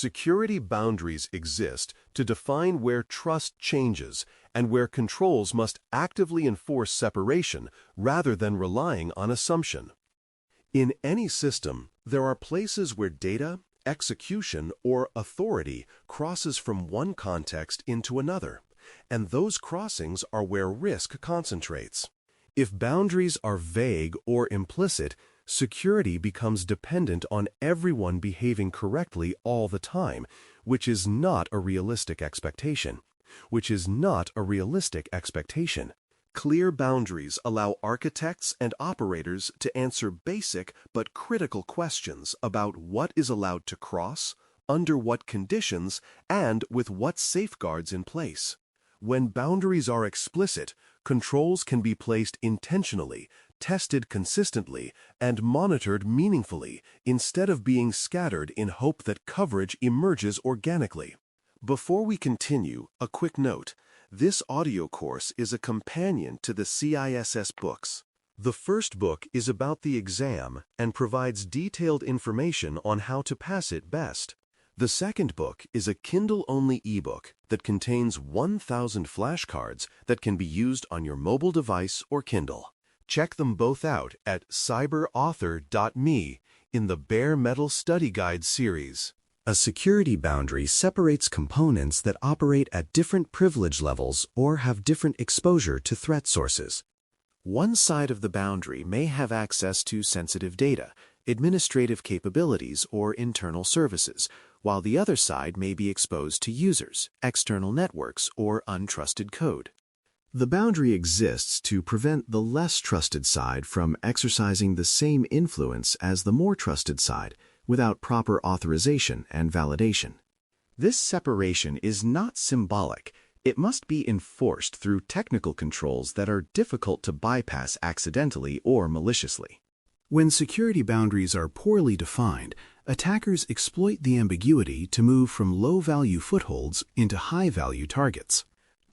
Security boundaries exist to define where trust changes and where controls must actively enforce separation rather than relying on assumption. In any system, there are places where data, execution, or authority crosses from one context into another, and those crossings are where risk concentrates. If boundaries are vague or implicit, security becomes dependent on everyone behaving correctly all the time, which is not a realistic expectation. Clear boundaries allow architects and operators to answer basic but critical questions about what is allowed to cross, under what conditions, and with what safeguards in place. When boundaries are explicit, controls can be placed intentionally, tested consistently, and monitored meaningfully, instead of being scattered in hope that coverage emerges organically. Before we continue, a quick note. This audio course is a companion to the CISS books. The first book is about the exam and provides detailed information on how to pass it best. The second book is a Kindle-only ebook that contains 1,000 flashcards that can be used on your mobile device or Kindle. Check them both out at cyberauthor.me in the Bare Metal Study Guide series. A security boundary separates components that operate at different privilege levels or have different exposure to threat sources. One side of the boundary may have access to sensitive data, administrative capabilities, or internal services, while the other side may be exposed to users, external networks, or untrusted code. The boundary exists to prevent the less trusted side from exercising the same influence as the more trusted side, without proper authorization and validation. This separation is not symbolic. It must be enforced through technical controls that are difficult to bypass accidentally or maliciously. When security boundaries are poorly defined, attackers exploit the ambiguity to move from low-value footholds into high-value targets.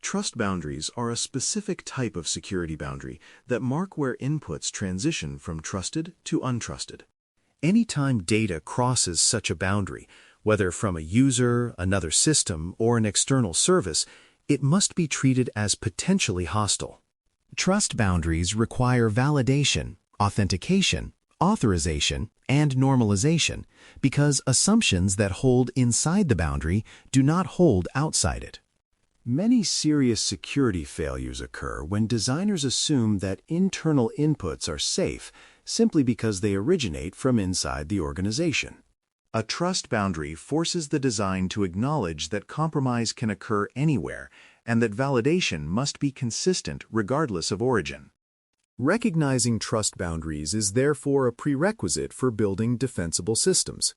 Trust boundaries are a specific type of security boundary that mark where inputs transition from trusted to untrusted. Anytime data crosses such a boundary, whether from a user, another system, or an external service, it must be treated as potentially hostile. Trust boundaries require validation, authentication, authorization, and normalization because assumptions that hold inside the boundary do not hold outside it. Many serious security failures occur when designers assume that internal inputs are safe simply because they originate from inside the organization. A trust boundary forces the design to acknowledge that compromise can occur anywhere and that validation must be consistent regardless of origin. Recognizing trust boundaries is therefore a prerequisite for building defensible systems.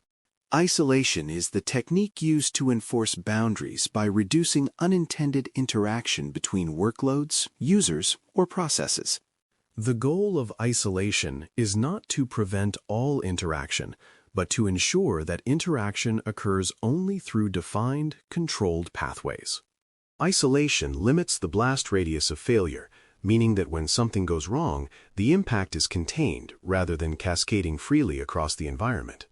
Isolation is the technique used to enforce boundaries by reducing unintended interaction between workloads, users, or processes. The goal of isolation is not to prevent all interaction, but to ensure that interaction occurs only through defined, controlled pathways. Isolation limits the blast radius of failure, meaning that when something goes wrong, the impact is contained rather than cascading freely across the environment.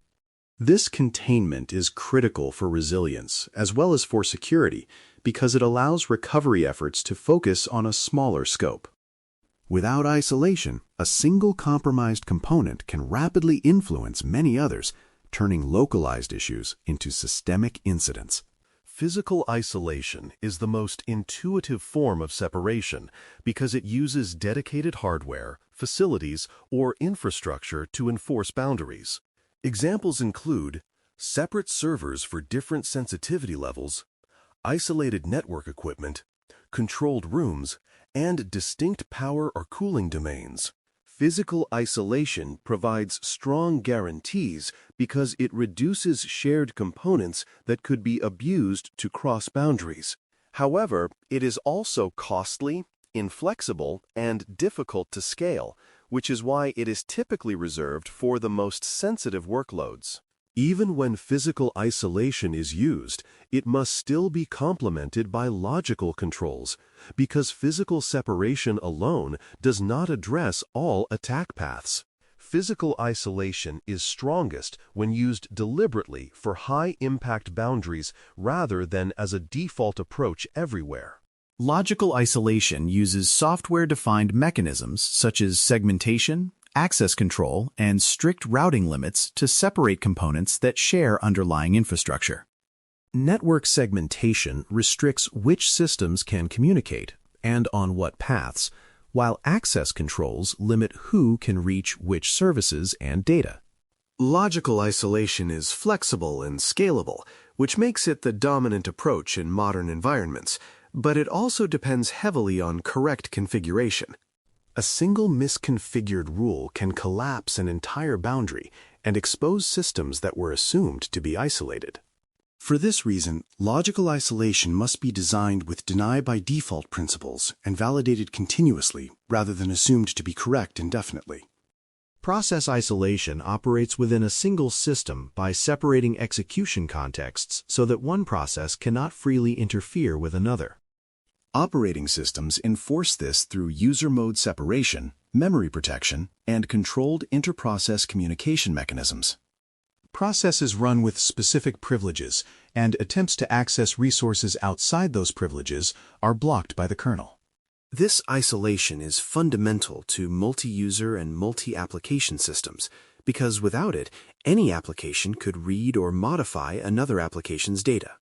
This containment is critical for resilience as well as for security because it allows recovery efforts to focus on a smaller scope. Without isolation, a single compromised component can rapidly influence many others, turning localized issues into systemic incidents. Physical isolation is the most intuitive form of separation because it uses dedicated hardware, facilities, or infrastructure to enforce boundaries. Examples include separate servers for different sensitivity levels, isolated network equipment, controlled rooms, and distinct power or cooling domains. Physical isolation provides strong guarantees because it reduces shared components that could be abused to cross boundaries. However, it is also costly, inflexible, and difficult to scale, which is why it is typically reserved for the most sensitive workloads. Even when physical isolation is used, it must still be complemented by logical controls, because physical separation alone does not address all attack paths. Physical isolation is strongest when used deliberately for high-impact boundaries rather than as a default approach everywhere. Logical isolation uses software-defined mechanisms such as segmentation, access control, and strict routing limits to separate components that share underlying infrastructure. Network segmentation restricts which systems can communicate and on what paths, while access controls limit who can reach which services and data. Logical isolation is flexible and scalable, which makes it the dominant approach in modern environments, but it also depends heavily on correct configuration. A single misconfigured rule can collapse an entire boundary and expose systems that were assumed to be isolated. For this reason, logical isolation must be designed with deny-by-default principles and validated continuously rather than assumed to be correct indefinitely. Process isolation operates within a single system by separating execution contexts so that one process cannot freely interfere with another. Operating systems enforce this through user mode separation, memory protection, and controlled inter-process communication mechanisms. Processes run with specific privileges, and attempts to access resources outside those privileges are blocked by the kernel. This isolation is fundamental to multi-user and multi-application systems, because without it, any application could read or modify another application's data.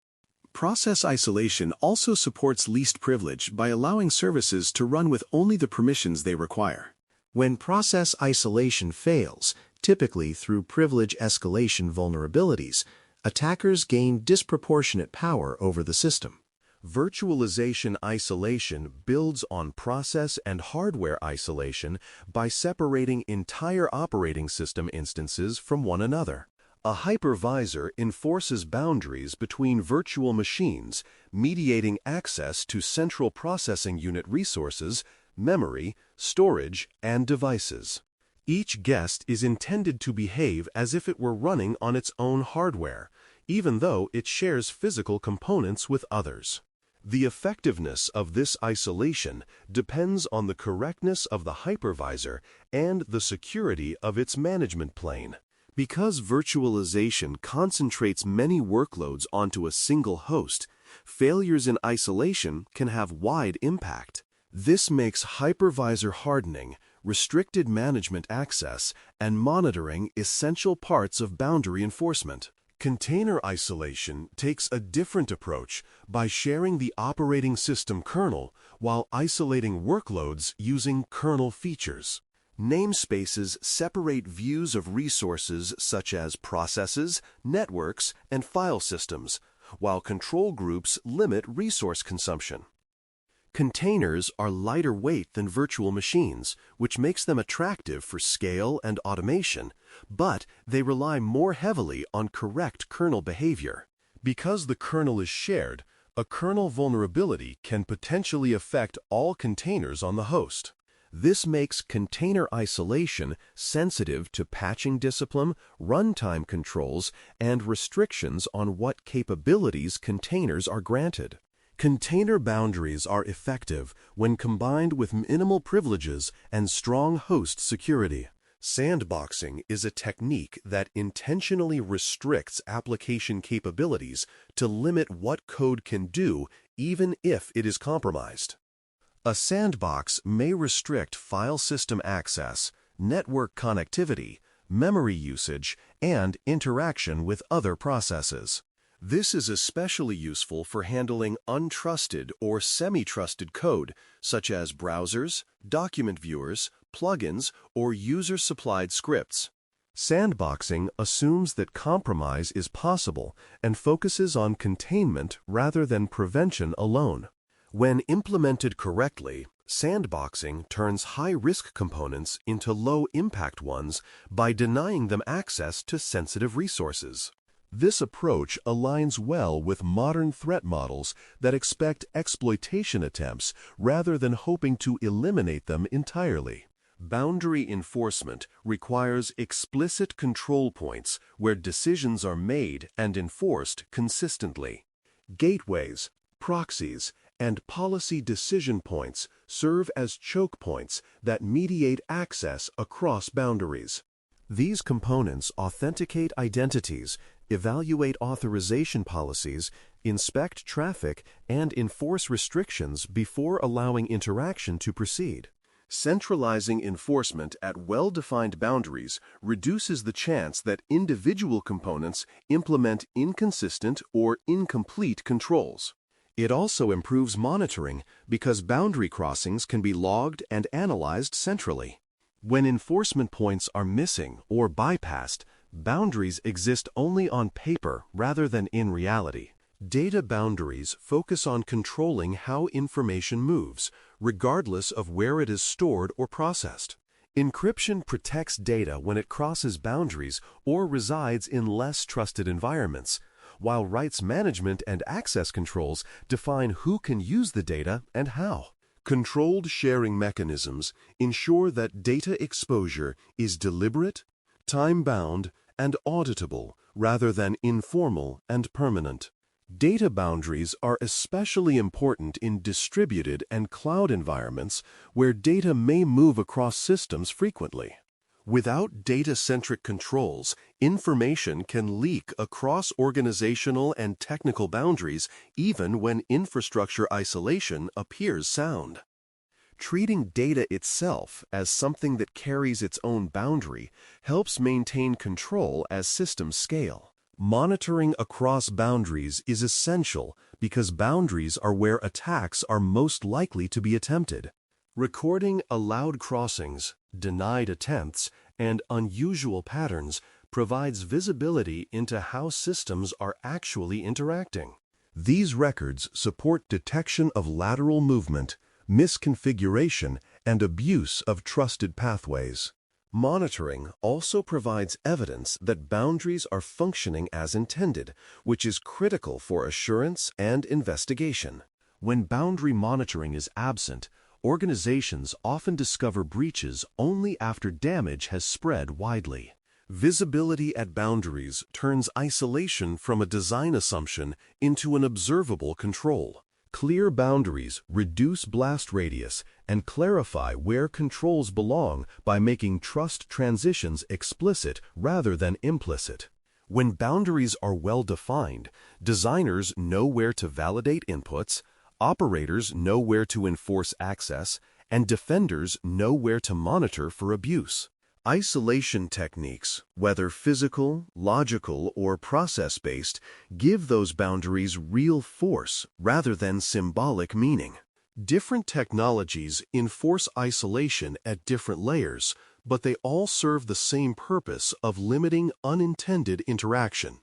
Process isolation also supports least privilege by allowing services to run with only the permissions they require. When process isolation fails, typically through privilege escalation vulnerabilities, attackers gain disproportionate power over the system. Virtualization isolation builds on process and hardware isolation by separating entire operating system instances from one another. A hypervisor enforces boundaries between virtual machines, mediating access to central processing unit resources, memory, storage, and devices. Each guest is intended to behave as if it were running on its own hardware, even though it shares physical components with others. The effectiveness of this isolation depends on the correctness of the hypervisor and the security of its management plane. Because virtualization concentrates many workloads onto a single host, failures in isolation can have wide impact. This makes hypervisor hardening, restricted management access, and monitoring essential parts of boundary enforcement. Container isolation takes a different approach by sharing the operating system kernel while isolating workloads using kernel features. Namespaces separate views of resources such as processes, networks, and file systems, while control groups limit resource consumption. Containers are lighter weight than virtual machines, which makes them attractive for scale and automation, but they rely more heavily on correct kernel behavior. Because the kernel is shared, a kernel vulnerability can potentially affect all containers on the host. This makes container isolation sensitive to patching discipline, runtime controls, and restrictions on what capabilities containers are granted. Container boundaries are effective when combined with minimal privileges and strong host security. Sandboxing is a technique that intentionally restricts application capabilities to limit what code can do, even if it is compromised. A sandbox may restrict file system access, network connectivity, memory usage, and interaction with other processes. This is especially useful for handling untrusted or semi-trusted code, such as browsers, document viewers, plugins, or user-supplied scripts. Sandboxing assumes that compromise is possible and focuses on containment rather than prevention alone. When implemented correctly, sandboxing turns high-risk components into low-impact ones by denying them access to sensitive resources. This approach aligns well with modern threat models that expect exploitation attempts rather than hoping to eliminate them entirely. Boundary enforcement requires explicit control points where decisions are made and enforced consistently. Gateways, proxies, and policy decision points serve as choke points that mediate access across boundaries. These components authenticate identities, evaluate authorization policies, inspect traffic, and enforce restrictions before allowing interaction to proceed. Centralizing enforcement at well-defined boundaries reduces the chance that individual components implement inconsistent or incomplete controls. It also improves monitoring because boundary crossings can be logged and analyzed centrally. When enforcement points are missing or bypassed, boundaries exist only on paper rather than in reality. Data boundaries focus on controlling how information moves, regardless of where it is stored or processed. Encryption protects data when it crosses boundaries or resides in less trusted environments, while rights management and access controls define who can use the data and how. Controlled sharing mechanisms ensure that data exposure is deliberate, time-bound, and auditable rather than informal and permanent. Data boundaries are especially important in distributed and cloud environments where data may move across systems frequently. Without data-centric controls, information can leak across organizational and technical boundaries even when infrastructure isolation appears sound. Treating data itself as something that carries its own boundary helps maintain control as systems scale. Monitoring across boundaries is essential because boundaries are where attacks are most likely to be attempted. Recording allowed crossings, denied attempts, and unusual patterns provides visibility into how systems are actually interacting. These records support detection of lateral movement, misconfiguration, and abuse of trusted pathways. Monitoring also provides evidence that boundaries are functioning as intended, which is critical for assurance and investigation. When boundary monitoring is absent, organizations often discover breaches only after damage has spread widely. Visibility at boundaries turns isolation from a design assumption into an observable control. Clear boundaries reduce blast radius and clarify where controls belong by making trust transitions explicit rather than implicit. When boundaries are well defined, designers know where to validate inputs, operators know where to enforce access, and defenders know where to monitor for abuse. Isolation techniques, whether physical, logical, or process-based, give those boundaries real force rather than symbolic meaning. Different technologies enforce isolation at different layers, but they all serve the same purpose of limiting unintended interaction.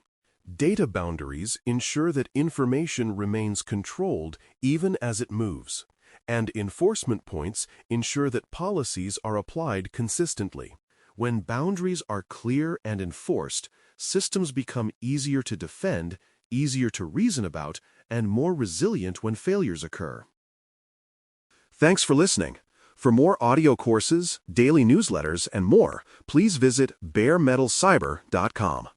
Data boundaries ensure that information remains controlled even as it moves, and enforcement points ensure that policies are applied consistently. When boundaries are clear and enforced, systems become easier to defend, easier to reason about, and more resilient when failures occur. Thanks for listening. For more audio courses, daily newsletters, and more, please visit baremetalcyber.com.